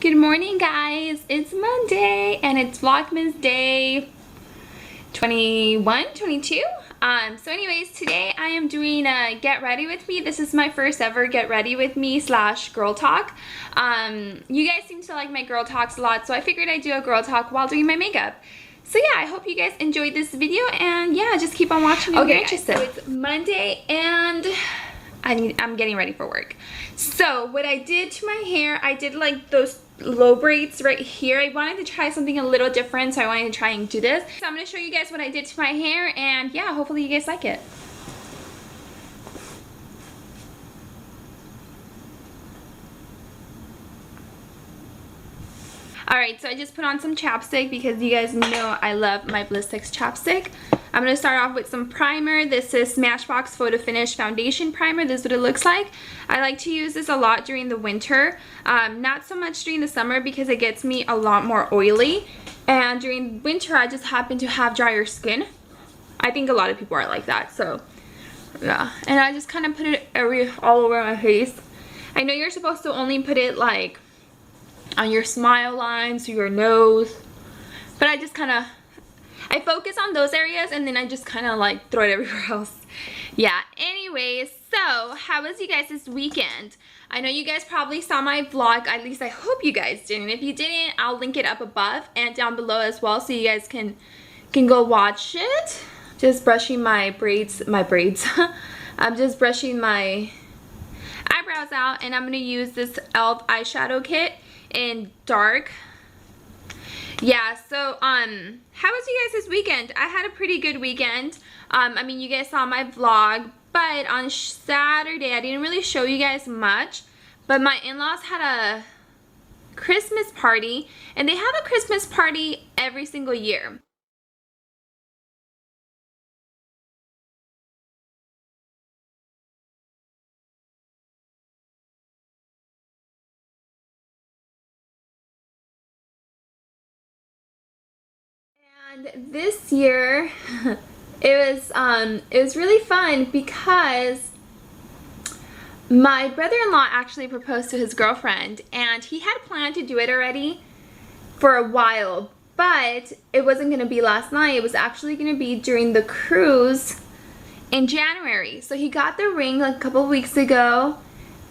Good morning, guys. It's Monday and it's Vlogmas day 21, 22. So anyways, today I am doing a get ready with me. This is my first ever get ready with me / girl talk. You guys seem to like my girl talks a lot, so I figured I'd do a girl talk while doing my makeup. So yeah, I hope you guys enjoyed this video, and yeah, just keep on watching. Okay, guys, so it's Monday and I'm getting ready for work. So what I did to my hair, I did like those low braids right here. I wanted to try something a little different, so I wanted to try and do this. So I'm going to show you guys what I did to my hair, and yeah, hopefully you guys like it. Alright, so I just put on some chapstick because you guys know I love my Blistex chapstick. I'm going to start off with some primer. This is Smashbox Photo Finish Foundation Primer. This is what it looks like. I like to use this a lot during the winter. Not so much during the summer because it gets me a lot more oily. And during winter, I just happen to have drier skin. I think a lot of people are like that, so yeah. And I just kind of put it all over my face. I know you're supposed to only put it like on your smile lines, your nose, but I just kind of, I focus on those areas and then I just kind of like throw it everywhere else. Yeah, anyways, so how was you guys this weekend? I know you guys probably saw my vlog, at least I hope you guys did, and if you didn't, I'll link it up above and down below as well so you guys can go watch it. Just brushing my braids. I'm just brushing my eyebrows out, and I'm going to use this e.l.f. eyeshadow kit in dark. Yeah, so how was you guys this weekend? I had a pretty good weekend. I mean, you guys saw my vlog, but on Saturday I didn't really show you guys much, but my in-laws had a Christmas party, and they have a Christmas party every single year. And this year it was really fun because my brother-in-law actually proposed to his girlfriend, and he had planned to do it already for a while, but it wasn't going to be last night. It was actually going to be during the cruise in January. So he got the ring like a couple of weeks ago,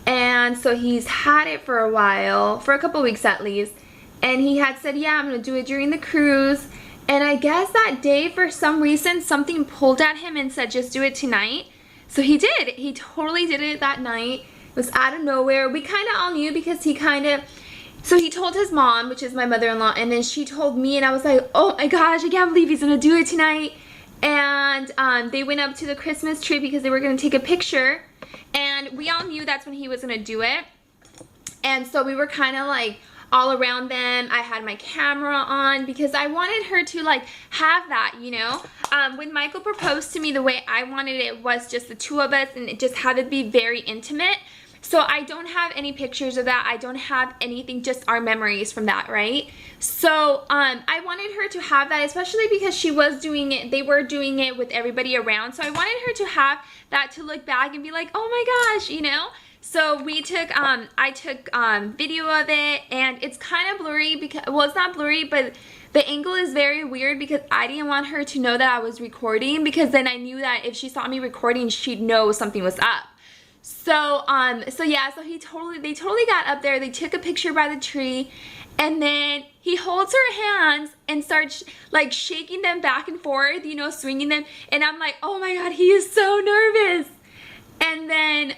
and so he's had it for a while, for a couple of weeks at least, and he had said, yeah, I'm going to do it during the cruise. And I guess that day, for some reason, something pulled at him and said, just do it tonight. So he did. He totally did it that night. It was out of nowhere. We kind of all knew because so he told his mom, which is my mother-in-law, and then she told me, and I was like, oh my gosh, I can't believe he's going to do it tonight. And they went up to the Christmas tree because they were going to take a picture. And we all knew that's when he was going to do it. And so we were kind of like all around them. I had my camera on because I wanted her to like have that, you know. When Michael proposed to me, the way I wanted it was just the two of us, and it just had to be very intimate. So I don't have any pictures of that. I don't have anything, just our memories from that, right? So I wanted her to have that, especially because she was doing it, they were doing it with everybody around. So I wanted her to have that to look back and be like, oh my gosh, you know. So we took, I took video of it, and it's kind of blurry because, well, it's not blurry, but the angle is very weird because I didn't want her to know that I was recording, because then I knew that if she saw me recording, she'd know something was up. So, yeah, so they totally got up there. They took a picture by the tree, and then he holds her hands and starts like shaking them back and forth, you know, swinging them. And I'm like, oh my God, he is so nervous. And then,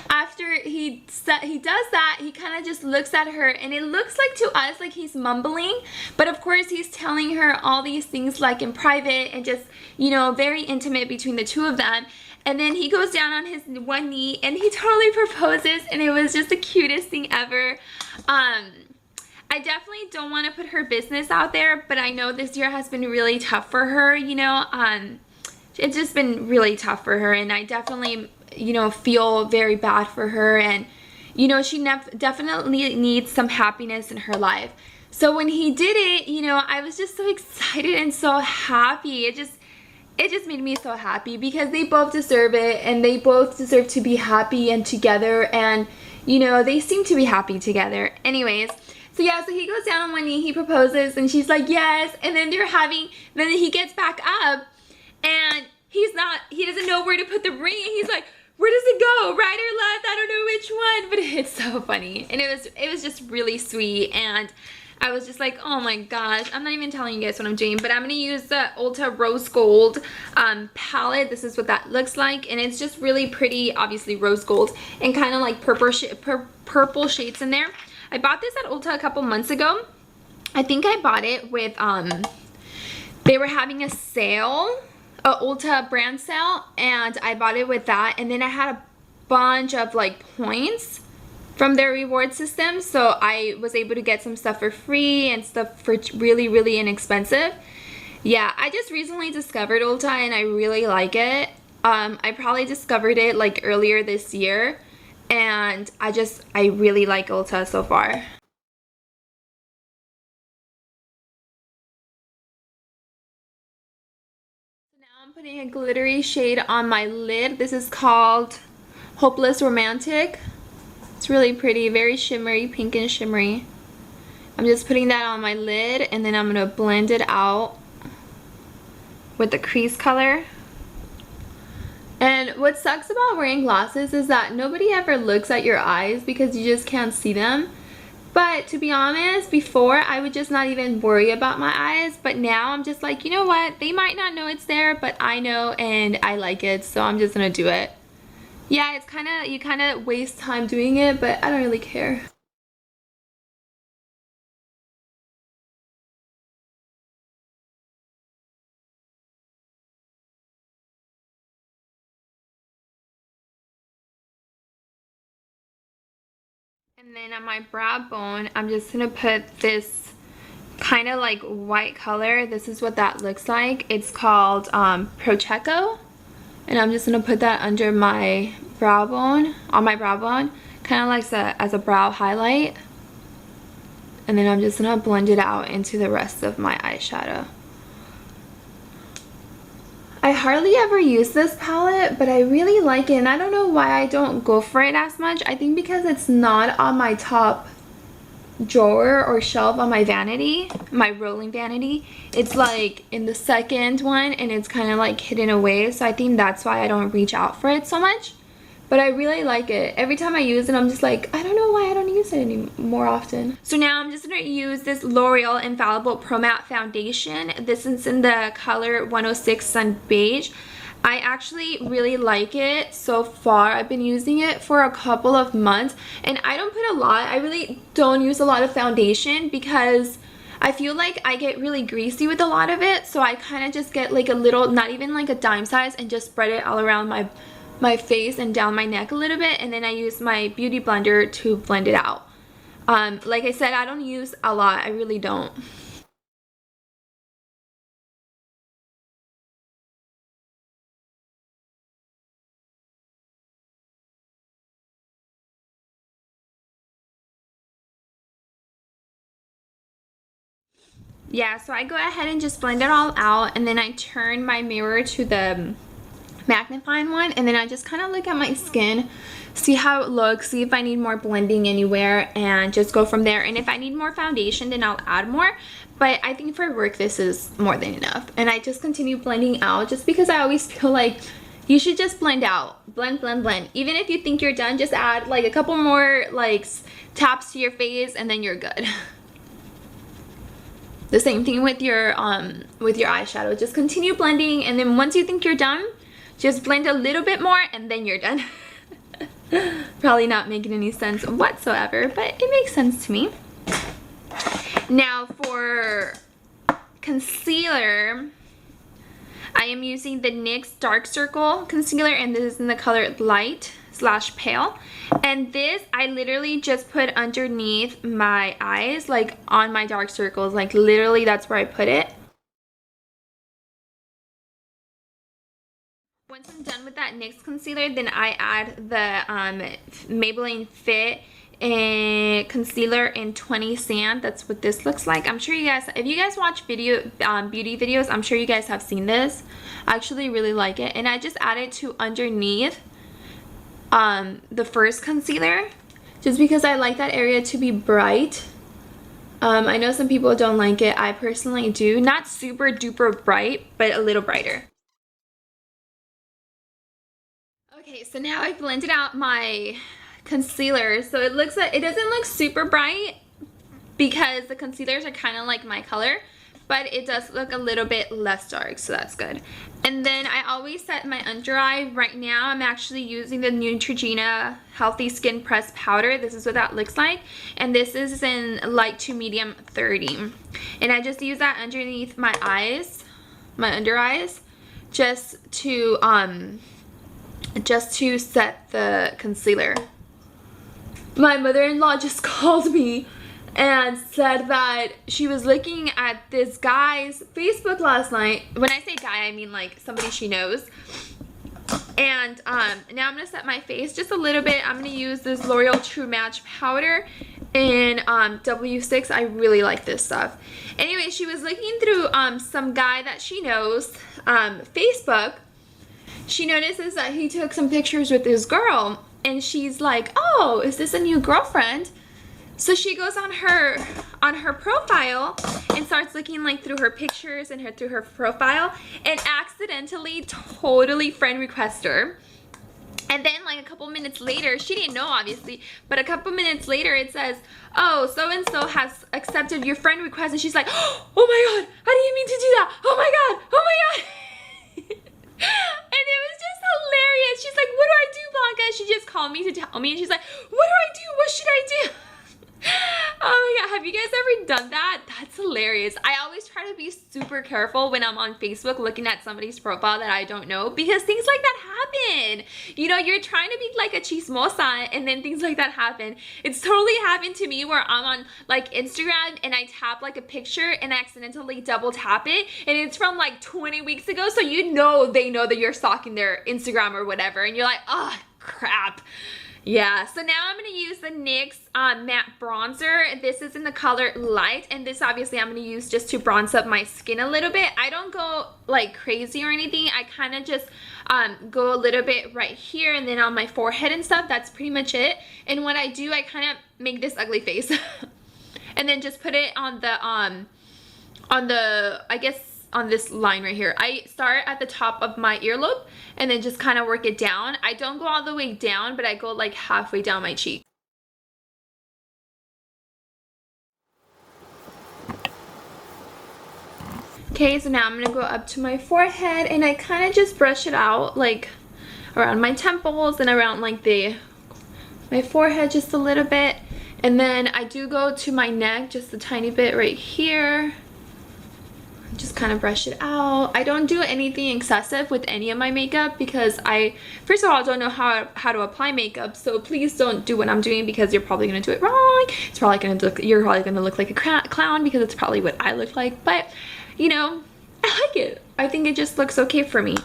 after he does that, he kind of just looks at her, and it looks like to us like he's mumbling, but of course he's telling her all these things like in private and just, you know, very intimate between the two of them. And then he goes down on his one knee and he totally proposes, and it was just the cutest thing ever. I definitely don't want to put her business out there, but I know this year has been really tough for her, you know. It's just been really tough for her, and I definitely, you know, feel very bad for her, and you know, she definitely needs some happiness in her life. So when he did it, you know, I was just so excited and so happy. It just made me so happy because they both deserve it, and they both deserve to be happy and together. And you know, they seem to be happy together. Anyways, so yeah, so he goes down on one knee, he proposes, and she's like, yes, and then then he gets back up, and he doesn't know where to put the ring, and he's like, where does it go, right or left? I don't know which one, but it's so funny, and it was just really sweet, and I was just like, oh my gosh, I'm not even telling you guys what I'm doing, but I'm going to use the Ulta Rose Gold palette. This is what that looks like, and it's just really pretty, obviously rose gold, and kind of like purple shades in there. I bought this at Ulta a couple months ago. I think I bought it with, they were having a sale, a Ulta brand sale, and I bought it with that, and then I had a bunch of like points from their reward system, so I was able to get some stuff for free and stuff for really, really inexpensive. Yeah, I just recently discovered Ulta and I really like it. I probably discovered it like earlier this year, and I really like Ulta so far. So now I'm putting a glittery shade on my lid. This is called Hopeless Romantic. It's really pretty, very shimmery, pink and shimmery. I'm just putting that on my lid, and then I'm gonna blend it out with the crease color. And what sucks about wearing glasses is that nobody ever looks at your eyes because you just can't see them. But to be honest, before I would just not even worry about my eyes, but now I'm just like, you know what, they might not know it's there, but I know and I like it, so I'm just gonna do it. Yeah, it's you kind of waste time doing it, but I don't really care. And then on my brow bone, I'm just gonna put this kind of like white color. This is what that looks like. It's called Procheco. And I'm just gonna put that under my brow bone, on my brow bone, kind of like as a brow highlight. And then I'm just gonna blend it out into the rest of my eyeshadow. I hardly ever use this palette, but I really like it, and I don't know why I don't go for it as much. I think because it's not on my top drawer or shelf on my vanity, my rolling vanity. It's like in the second one, and it's kind of like hidden away, so I think that's why I don't reach out for it so much. But I really like it. Every time I use it, I'm just like, I don't know why I don't use it any more often. So now I'm just going to use this L'Oreal Infallible Pro Matte Foundation. This is in the color 106 Sun Beige. I actually really like it so far. I've been using it for a couple of months, and I don't put a lot. I really don't use a lot of foundation because I feel like I get really greasy with a lot of it, so I kind of just get like a little, not even like a dime size, and just spread it all around my face and down my neck a little bit, and then I use my beauty blender to blend it out. Like I said, I don't use a lot. I really don't. Yeah, so I go ahead and just blend it all out, and then I turn my mirror to the magnifying one, and then I just kind of look at my skin, see how it looks, see if I need more blending anywhere, and just go from there. And if I need more foundation, then I'll add more, but I think for work this is more than enough. And I just continue blending out just because I always feel like you should just blend out, blend. Even if you think you're done, just add like a couple more like taps to your face, and then you're good. The same thing with your eyeshadow. Just continue blending, and then once you think you're done, just blend a little bit more, and then you're done. Probably not making any sense whatsoever, but it makes sense to me. Now for concealer, I am using the NYX Dark Circle concealer, and this is in the color Light / Pale. And this I literally just put underneath my eyes, like on my dark circles, like literally that's where I put it. Once I'm done with that NYX concealer, then I add the Maybelline Fit concealer in 20 Sand. That's what this looks like. I'm sure you guys, if you guys watch beauty videos, I'm sure you guys have seen this. I actually really like it, and I just add it to underneath the first concealer, just because I like that area to be bright. I know some people don't like it. I personally do. Not super duper bright, but a little brighter. Okay, so now I've blended out my concealer. So it looks like, it doesn't look super bright because the concealers are kind of like my color, but it does look a little bit less dark, so that's good. And then I always set my under eye. Right now I'm actually using the Neutrogena Healthy Skin Press Powder. This is what that looks like, and this is in light to medium 30. And I just use that underneath my eyes, my under eyes, just to set the concealer. My mother-in-law just called me and said that she was looking at this guy's Facebook last night. When I say guy, I mean like somebody she knows. And now I'm gonna set my face just a little bit. I'm gonna use this L'Oreal True Match powder in W6. I really like this stuff. Anyway, she was looking through some guy that she knows, Facebook. She notices that he took some pictures with this girl, and she's like, oh, is this a new girlfriend? So she goes on her profile and starts looking like through her pictures and through her profile, and accidentally totally friend request her. And then like a couple minutes later, she didn't know obviously, but a couple minutes later it says, oh, so-and-so has accepted your friend request. And she's like, oh my God, I didn't mean to do that. Oh my God, oh my God. And it was just hilarious. She's like, what do I do, Blanca? She just called me to tell me, and she's like, what do I do? What should I do? Oh my God, have you guys ever done that? That's hilarious. I always try to be super careful when I'm on Facebook looking at somebody's profile that I don't know, because things like that happen. You know, you're trying to be like a chismosa and then things like that happen. It's totally happened to me where I'm on like Instagram and I tap like a picture and I accidentally double tap it, and it's from like 20 weeks ago, so you know they know that you're stalking their Instagram or whatever, and you're like, oh crap. Yeah, so now I'm going to use the NYX matte bronzer. This is in the color Light, and this obviously I'm going to use just to bronze up my skin a little bit. I don't go like crazy or anything. I kind of just go a little bit right here and then on my forehead and stuff. That's pretty much it. And what I do, I kind of make this ugly face and then just put it on the, I guess, on this line right here. I start at the top of my earlobe and then just kind of work it down. I don't go all the way down, but I go like halfway down my cheek. Okay, so now I'm gonna go up to my forehead and I kind of just brush it out like around my temples and around like my forehead just a little bit. And then I do go to my neck just a tiny bit right here. Just kind of brush it out. I don't do anything excessive with any of my makeup because I, first of all, don't know how to apply makeup. So please don't do what I'm doing because you're probably gonna do it wrong. It's probably gonna look, you're probably gonna look like a clown because it's probably what I look like. But you know, I like it. I think it just looks okay for me.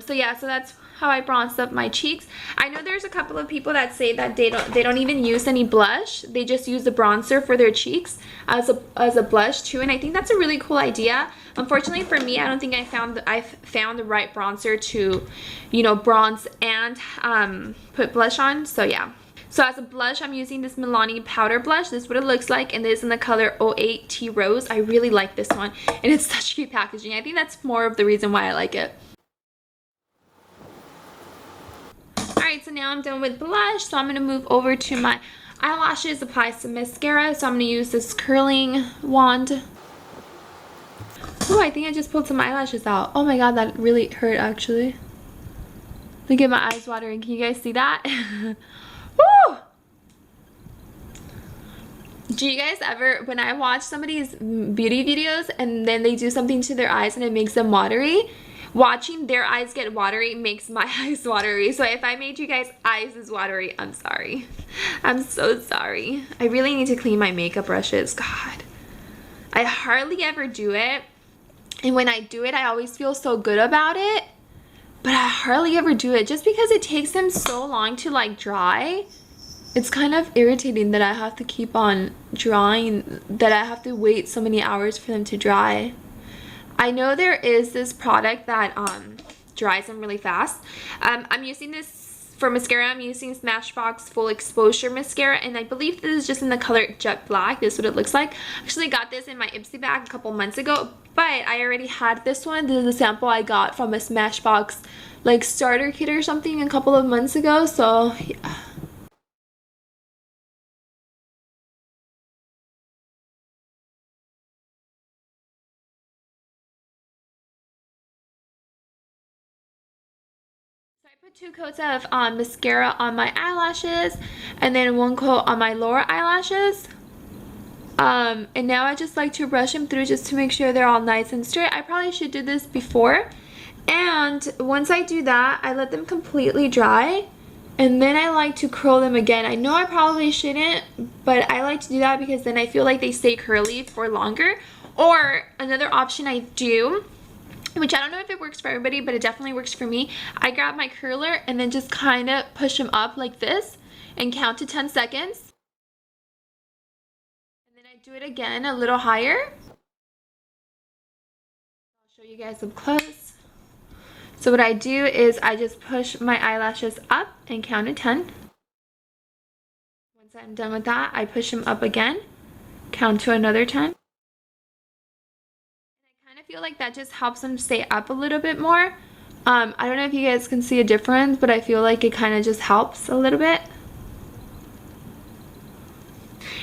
So yeah, so that's how I bronze up my cheeks. I know there's a couple of people that say that they don't even use any blush. They just use the bronzer for their cheeks as a blush too, and I think that's a really cool idea. Unfortunately for me, I don't think I've found the right bronzer to, you know, bronze and put blush on. So yeah. So as a blush, I'm using this Milani powder blush. This is what it looks like, and this is in the color 08 Tea Rose. I really like this one, and it's such cute packaging. I think that's more of the reason why I like it. Alright, so now I'm done with blush, so I'm going to move over to my eyelashes, apply some mascara. So I'm going to use this curling wand. Oh, I think I just pulled some eyelashes out. Oh my god, that really hurt actually. Look at my eyes watering. Can you guys see that? Woo! Do you guys ever, when I watch somebody's beauty videos and then they do something to their eyes and it makes them watery, watching their eyes get watery makes my eyes watery. So if I made you guys' eyes is watery, I'm sorry. I'm so sorry. I really need to clean my makeup brushes. God. I hardly ever do it. And when I do it, I always feel so good about it. But I hardly ever do it just because it takes them so long to like dry. It's kind of irritating that I have to keep on drying, that I have to wait so many hours for them to dry. I know there is this product that dries them really fast. I'm using this for mascara, I'm using Smashbox Full Exposure Mascara, and I believe this is just in the color Jet Black. This is what it looks like. I actually got this in my Ipsy bag a couple months ago, but I already had this one. This is a sample I got from a Smashbox like starter kit or something a couple of months ago, so yeah. So I put 2 coats of mascara on my eyelashes and then 1 coat on my lower eyelashes. And now I just like to brush them through just to make sure they're all nice and straight. I probably should do this before. And once I do that, I let them completely dry. And then I like to curl them again. I know I probably shouldn't, but I like to do that because then I feel like they stay curly for longer. Or another option I do, which I don't know if it works for everybody, but it definitely works for me. I grab my curler and then just kind of push them up like this and count to 10 seconds. Do it again a little higher. I'll show you guys up close. So what I do is I just push my eyelashes up and count to 10. Once I'm done with that, I push them up again, count to another 10. And I kind of feel like that just helps them stay up a little bit more. I don't know if you guys can see a difference, but I feel like it kind of just helps a little bit.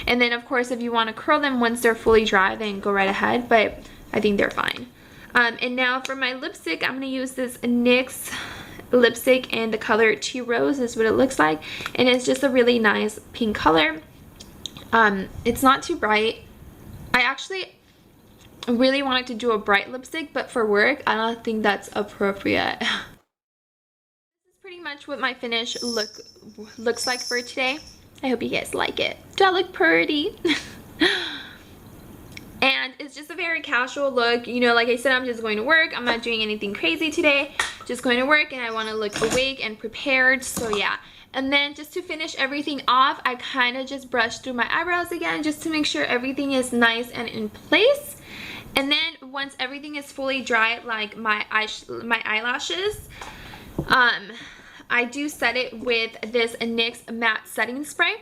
And then of course if you want to curl them once they're fully dry, then go right ahead, but I think they're fine. And now for my lipstick, I'm going to use this NYX lipstick in the color Tea Rose. This is what it looks like, and it's just a really nice pink color. It's not too bright. I actually really wanted to do a bright lipstick, but for work I don't think that's appropriate. This is pretty much what my finish looks like for today. I hope you guys like it. Do I look pretty? And it's just a very casual look. You know, like I said, I'm just going to work. I'm not doing anything crazy today. Just going to work, and I want to look awake and prepared. So yeah. And then just to finish everything off, I kind of just brush through my eyebrows again just to make sure everything is nice and in place. And then once everything is fully dry, like my eyelashes, I do set it with this NYX matte setting spray,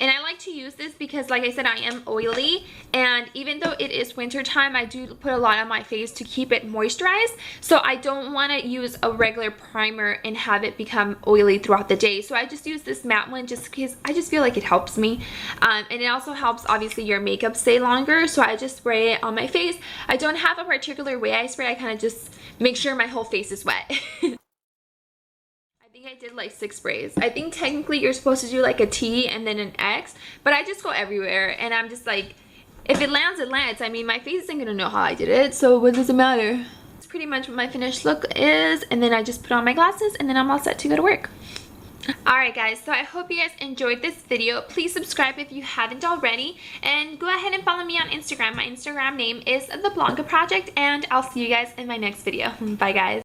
and I like to use this because, like I said, I am oily, and even though it is winter time, I do put a lot on my face to keep it moisturized, so I don't want to use a regular primer and have it become oily throughout the day. So I just use this matte one just because I just feel like it helps me, and it also helps obviously your makeup stay longer. So I just spray it on my face. I don't have a particular way I spray. I kind of just make sure my whole face is wet. I did like 6 sprays. I think technically you're supposed to do like a T and then an X, but I just go everywhere, and I'm just like, if it lands, it lands. I mean, my face isn't gonna know how I did it, so what does it matter? That's pretty much what my finished look is, and then I just put on my glasses, and then I'm all set to go to work. Alright guys, so I hope you guys enjoyed this video. Please subscribe if you haven't already, and go ahead and follow me on Instagram. My Instagram name is The Vlogmas Project, and I'll see you guys in my next video. Bye guys.